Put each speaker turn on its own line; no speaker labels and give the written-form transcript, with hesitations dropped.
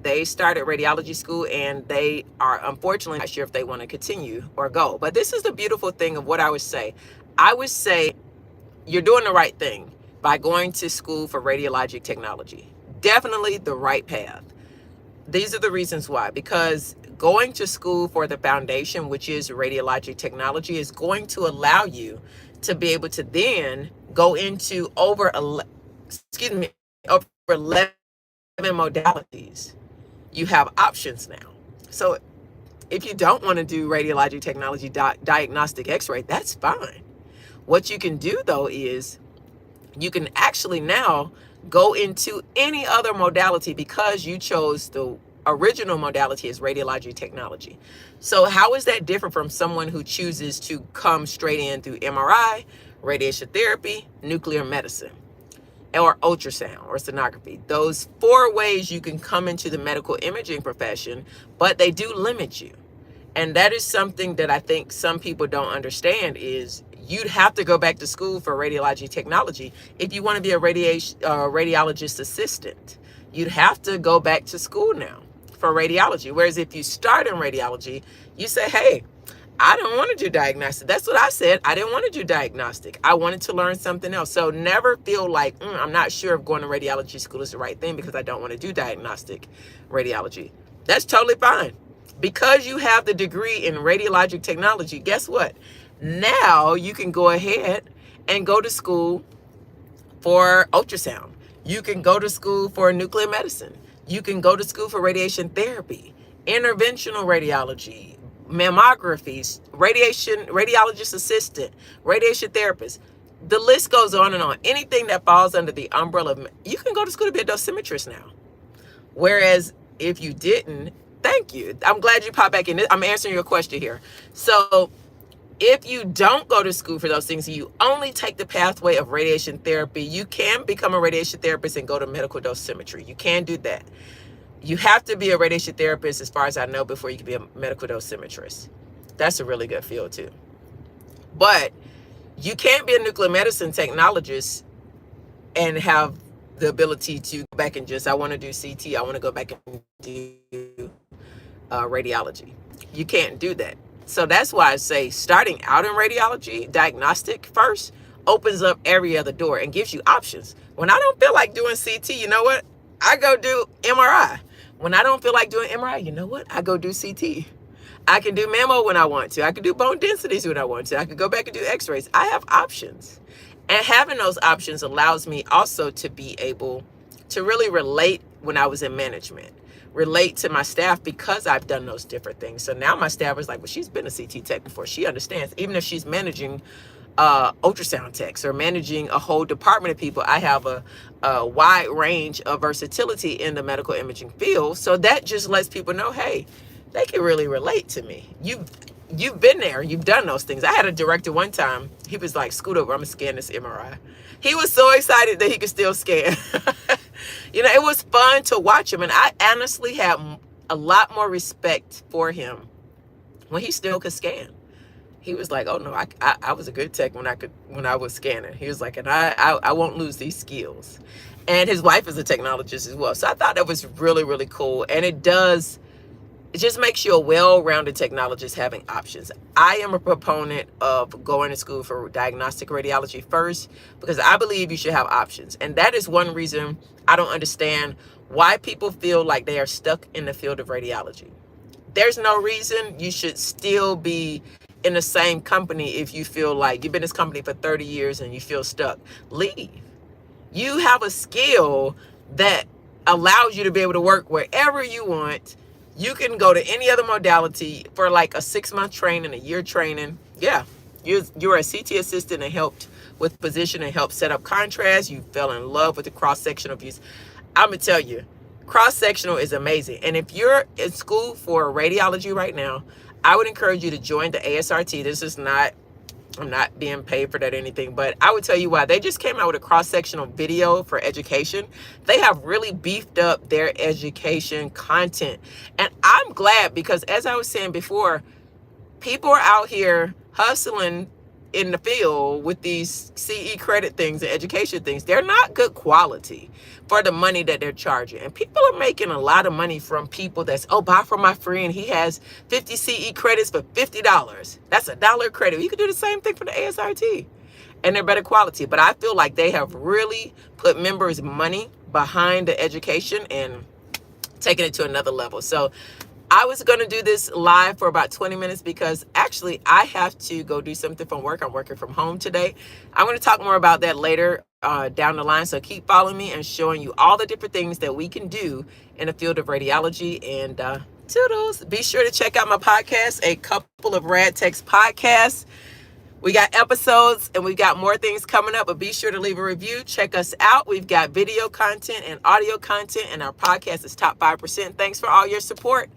they started radiology school and they are unfortunately not sure if they want to continue or go. But this is the beautiful thing of what I would say. I would say you're doing the right thing by going to school for radiologic technology. Definitely the right path. These are the reasons why. Because going to school for the foundation, which is radiologic technology, is going to allow you to be able to then go into over 11 modalities. You have options now. So if you don't want to do radiologic technology diagnostic x-ray, that's fine. What you can do though is you can actually now go into any other modality because you chose the original modality as radiology technology. So how is that different from someone who chooses to come straight in through MRI, radiation therapy, nuclear medicine, or ultrasound or sonography? Those 4 ways you can come into the medical imaging profession, but they do limit you. And that is something that I think some people don't understand is you'd have to go back to school for radiology technology if you want to be a radiologist assistant. You'd have to go back to school now for radiology. Whereas if you start in radiology, you say, hey, I don't want to do diagnostic. That's what I said. I didn't want to do diagnostic. I wanted to learn something else. So never feel like, I'm not sure if going to radiology school is the right thing because I don't want to do diagnostic radiology. That's totally fine. Because you have the degree in radiologic technology, guess what? Now you can go ahead and go to school for ultrasound. You can go to school for nuclear medicine. You can go to school for radiation therapy, interventional radiology, mammographies, radiologist assistant, radiation therapist. The list goes on and on. Anything that falls under the umbrella of, you can go to school to be a dosimetrist now. Whereas if you didn't, thank you. I'm glad you popped back in. I'm answering your question here. So if you don't go to school for those things, you only take the pathway of radiation therapy, you can become a radiation therapist and go to medical dosimetry. You can do that. You have to be a radiation therapist, as far as I know, before you can be a medical dosimetrist. That's a really good field too. But you can't be a nuclear medicine technologist and have the ability to go back and just, I want to do CT, I want to go back and do radiology. You can't do that. So that's why I say starting out in radiology, diagnostic first, opens up every other door and gives you options. When I don't feel like doing CT, you know what? I go do MRI. When I don't feel like doing MRI, you know what? I go do CT. I can do mammo when I want to. I can do bone densities when I want to. I can go back and do x-rays. I have options. And having those options allows me also to be able to really relate when I was in management, relate to my staff because I've done those different things. So now my staff is like, well, she's been a CT tech before. She understands. Even if she's managing ultrasound techs or managing a whole department of people, I have a wide range of versatility in the medical imaging field. So that just lets people know, hey, they can really relate to me. You've been there. You've done those things. I had a director one time. He was like, scoot over. I'm going to scan this MRI. He was so excited that he could still scan. You know, it was fun to watch him. And I honestly had a lot more respect for him when he still could scan. He was like, oh no, I was a good tech when I was scanning. He was like, and I won't lose these skills. And his wife is a technologist as well. So I thought that was really, really cool. And it just makes you a well-rounded technologist having options. I am a proponent of going to school for diagnostic radiology first because I believe you should have options. And that is one reason I don't understand why people feel like they are stuck in the field of radiology. There's no reason you should still be in the same company if you feel like you've been in this company for 30 years and you feel stuck. Leave. You have a skill that allows you to be able to work wherever you want. You can go to any other modality for like a 6-month training, a year training. Yeah, you're a CT assistant and helped with position and helped set up contrast. You fell in love with the cross-sectional views. I'm going to tell you, cross-sectional is amazing. And if you're in school for radiology right now, I would encourage you to join the ASRT. This is not, I'm not being paid for that or anything, but I would tell you why. They just came out with a cross-sectional video for education. They have really beefed up their education content. And I'm glad because as I was saying before, people are out here hustling in the field with these CE credit things and education things, they're not good quality for the money that they're charging. And people are making a lot of money from people that's, oh, buy from my friend. He has 50 CE credits for $50. That's $1 credit. You could do the same thing for the ASRT. And they're better quality. But I feel like they have really put members' money behind the education and taking it to another level. So I was going to do this live for about 20 minutes because actually I have to go do something from work. I'm working from home today. I'm going to talk more about that later down the line. So keep following me and showing you all the different things that we can do in the field of radiology. And toodles. Be sure to check out my podcast, A Couple of Rad Techs podcasts. We got episodes and we've got more things coming up, but be sure to leave a review. Check us out. We've got video content and audio content, and our podcast is top 5%. Thanks for all your support.